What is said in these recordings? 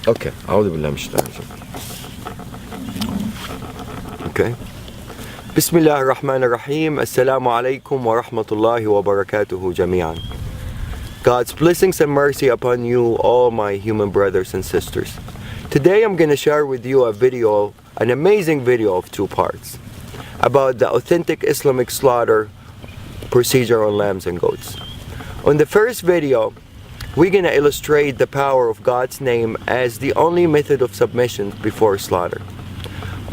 Okay. أعوذ بالله من الشيطان الرجيم. Okay. بسم الله الرحمن الرحيم. Assalamu alaikum wa rahmatullahi wa barakatuhu jami'an. God's blessings and mercy upon you, all my human brothers and sisters. Today I'm going to share with you a video, an amazing video of 2 parts, about the authentic Islamic slaughter procedure on lambs and goats. On the first video, we're going to illustrate the power of God's name as the only method of submission before slaughter.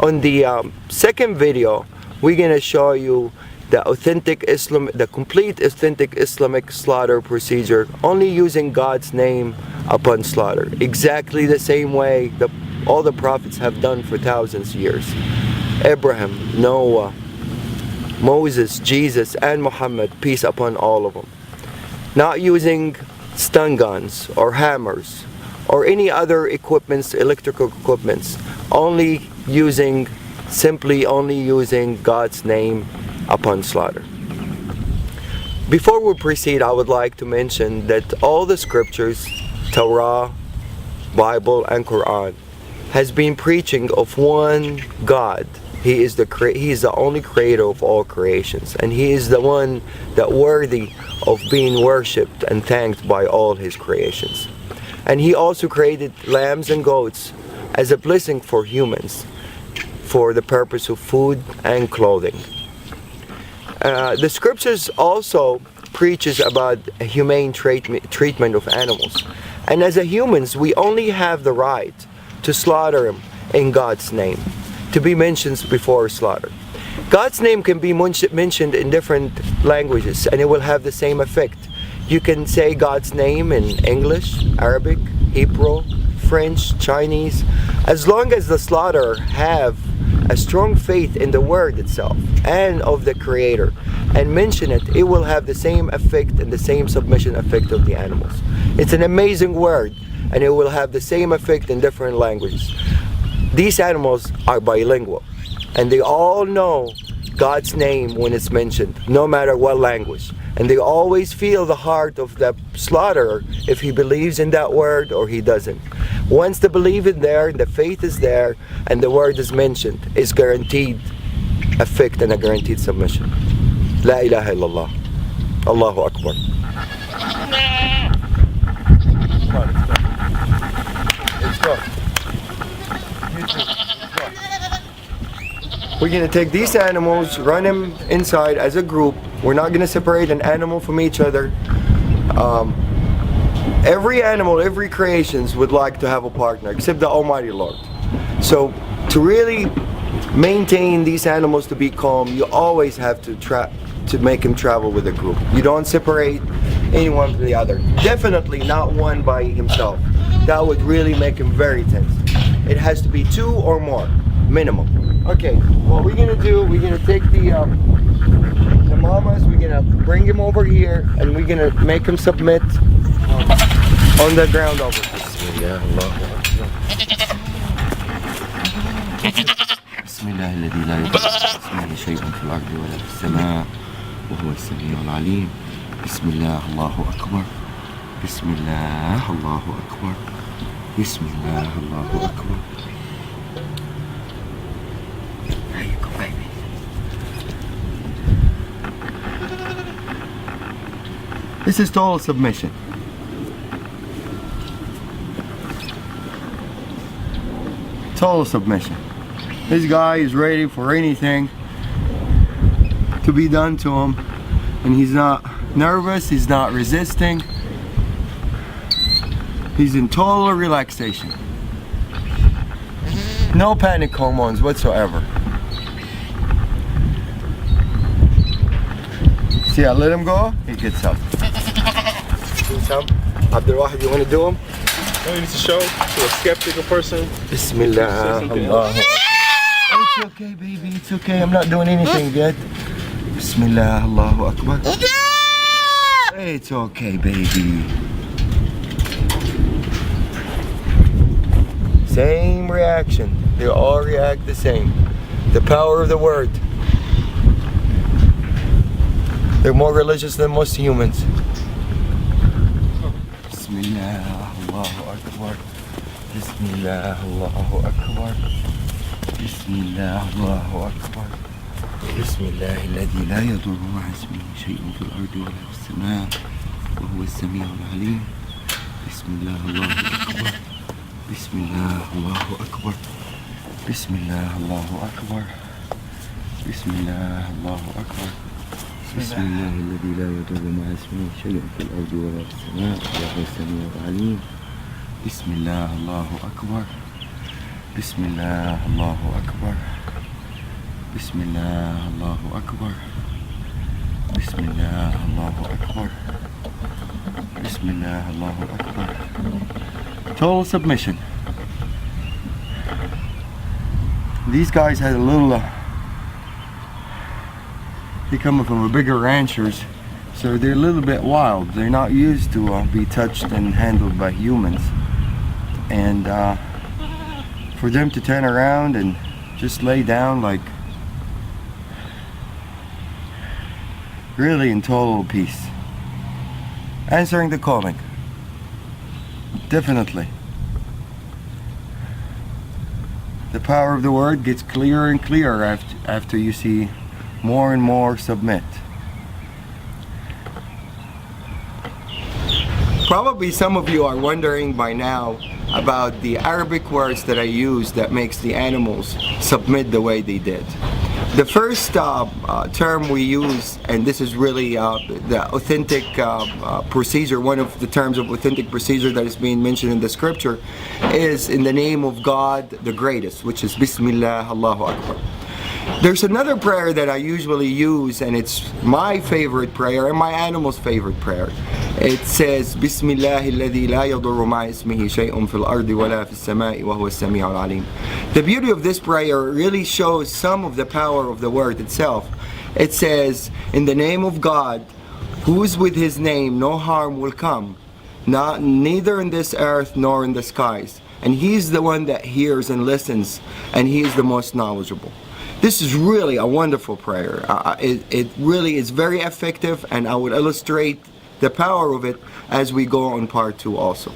On the second video, we're going to show you the complete authentic Islamic slaughter procedure, only using God's name upon slaughter, exactly the same way that all the prophets have done for thousands of years. Abraham, Noah, Moses, Jesus, and Muhammad, peace upon all of them. Not using stun guns or hammers or any other equipments, electrical equipments, simply only using God's name upon slaughter. Before we proceed, I would like to mention that all the scriptures, Torah, Bible, and Quran, has been preaching of one God. He is the only creator of all creations, and He is the one that worthy of being worshipped and thanked by all His creations. And He also created lambs and goats as a blessing for humans, for the purpose of food and clothing. The scriptures also preaches about a humane treatment of animals, and as humans we only have the right to slaughter them in God's name, to be mentioned before slaughter. God's name can be mentioned in different languages and it will have the same effect. You can say God's name in English, Arabic, Hebrew, French, Chinese. As long as the slaughterer have a strong faith in the word itself and of the Creator and mention it, it will have the same effect and the same submission effect of the animals. It's an amazing word and it will have the same effect in different languages. These animals are bilingual and they all know God's name when it's mentioned, no matter what language. And they always feel the heart of the slaughterer if he believes in that word or he doesn't. Once the belief is there, the faith is there, and the word is mentioned, it's guaranteed effect and a guaranteed submission. La ilaha illallah. Allahu Akbar. Let's go. We're going to take these animals, run them inside as a group. We're not going to separate an animal from each other. Every animal, every creations would like to have a partner, except the Almighty Lord. So to really maintain these animals to be calm, you always have to make them travel with a group. You don't separate anyone from the other. Definitely not one by himself. That would really make him very tense. It has to be 2 or more, minimum. Okay, what we're gonna do, we're gonna take the mamas, we're gonna bring him over here, and we're gonna make him submit on the ground over here. بسم الله الذي لا يضر اسمه شيء في الأرض ولا في السماء وهو السميع العليم. بسم الله الله أكبر. بسم الله الله أكبر. بسم الله الله أكبر. There you go, baby. This is total submission. Total submission. This guy is ready for anything to be done to him, and he's not nervous, he's not resisting. He's in total relaxation. No panic hormones whatsoever. See, I let him go, he gets up. Do some. Abdul Wahid, you want to do him? No, you need to show to a skeptical person. Bismillah. Allah. It's okay, baby, it's okay. I'm not doing anything yet. Bismillah, Allahu Akbar. It's okay, baby. Same reaction. They all react the same. The power of the word. They're more religious than most humans. Bismillah, Allahu Akbar. Bismillah, Allahu Akbar. Bismillah, Allahu Akbar. Bismillah, الذي لا يضر مع اسمه شيء في الأرض ولا في السماء وهو السميع العليم. بسم الله الله أكبر. بسم الله الله أكبر. بسم الله الله أكبر. بسم الله الله أكبر. بسم الله الذي لا يضر مع اسمه شيء في الأرض ولا في السماء وهو السميع العليم. بسم الله الله أكبر. بسم الله الله أكبر. بسم الله الله أكبر. بسم الله الله أكبر. بسم الله الله أكبر. Total submission. These guys had a little they come from a bigger ranchers, so they're a little bit wild. They're not used to be touched and handled by humans, and for them to turn around and just lay down like really in total peace, answering the calling. Definitely the power of the word gets clearer and clearer after you see more and more submit. Probably some of you are wondering by now about the Arabic words that I use that makes the animals submit the way they did. The first term we use, and this is really the authentic procedure, one of the terms of authentic procedure that is being mentioned in the scripture, is in the name of God the greatest, which is Bismillah, Allahu Akbar. There's another prayer that I usually use, and it's my favorite prayer and my animal's favorite prayer. It says Bismillah alladhi la yadurru ma'a ismihi shay'un fil ardi wala fis sama'i wa huwa as-sami'ul 'alim. The beauty of this prayer really shows some of the power of the word itself. It says, in the name of God, who is with his name no harm will come, neither in this earth nor in the skies. And he's the one that hears and listens, and he is the most knowledgeable. This is really a wonderful prayer. It really is very effective, and I would illustrate the power of it as we go on part 2 also.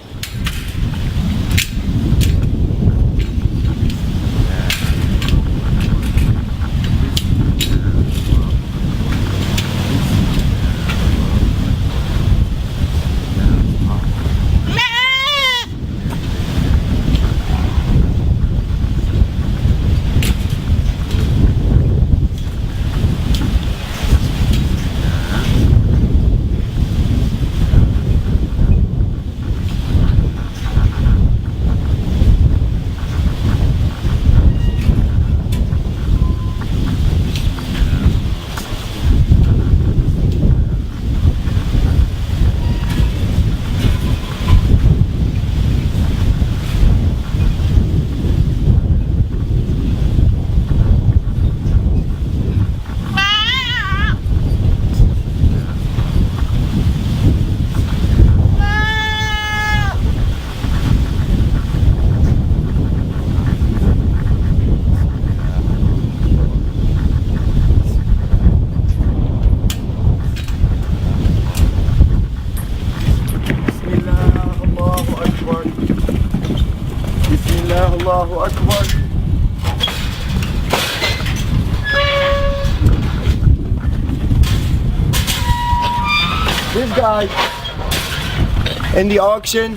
Allahu Akbar. This guy in the auction,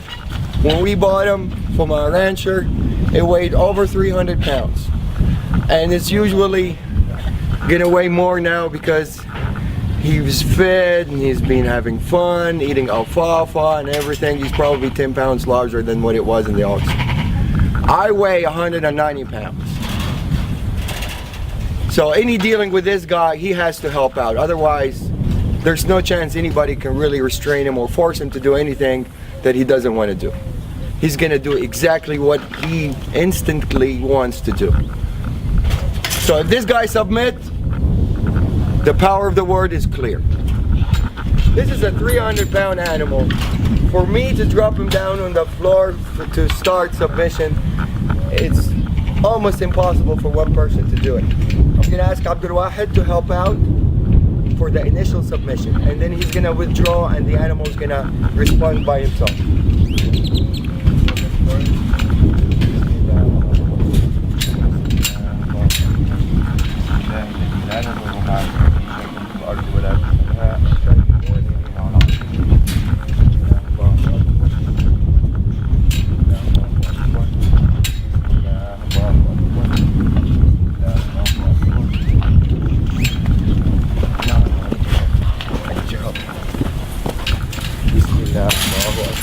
when we bought him from a rancher, it weighed over 300 pounds. And it's usually gonna weigh more now because he was fed and he's been having fun, eating alfalfa and everything. He's probably 10 pounds larger than what it was in the auction. I weigh 190 pounds. So any dealing with this guy, he has to help out. Otherwise, there's no chance anybody can really restrain him or force him to do anything that he doesn't want to do. He's gonna do exactly what he instantly wants to do. So if this guy submits, the power of the word is clear. This is a 300-pound animal. For me to drop him down on the floor to start submission, it's almost impossible for one person to do it. I'm gonna ask Abdul Wahid to help out for the initial submission, and then he's gonna withdraw and the animal's gonna respond by himself.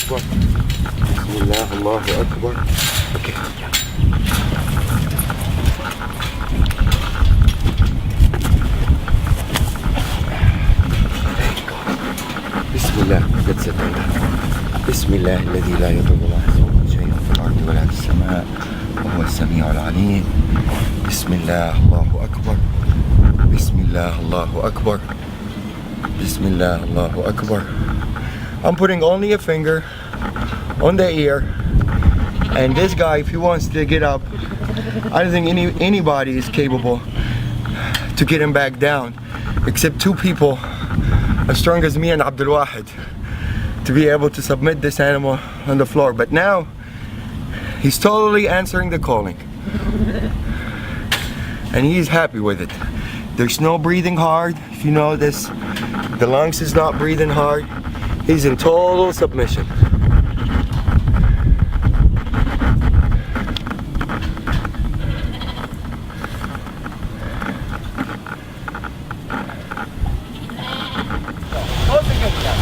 أكبر. بسم الله الله أكبر. Okay. بسم الله. That's it. بسم الله الذي لا يضر مع اسمه شيء في الأرض ولا في السماء وهو السميع العليم. بسم الله الله أكبر. بسم الله الله أكبر. بسم الله الله أكبر. I'm putting only a finger on the ear, and this guy, if he wants to get up, I don't think anybody is capable to get him back down except two people as strong as me and Abdul Wahid to be able to submit this animal on the floor. But now he's totally answering the calling and he's happy with it. There's no breathing hard. If you notice, the lungs is not breathing hard. He's in total submission.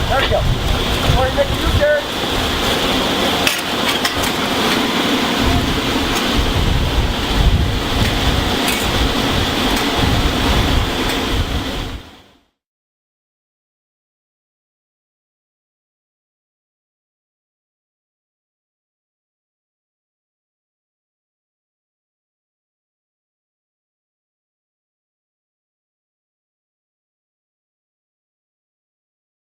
There we go. All right, make a U-turn.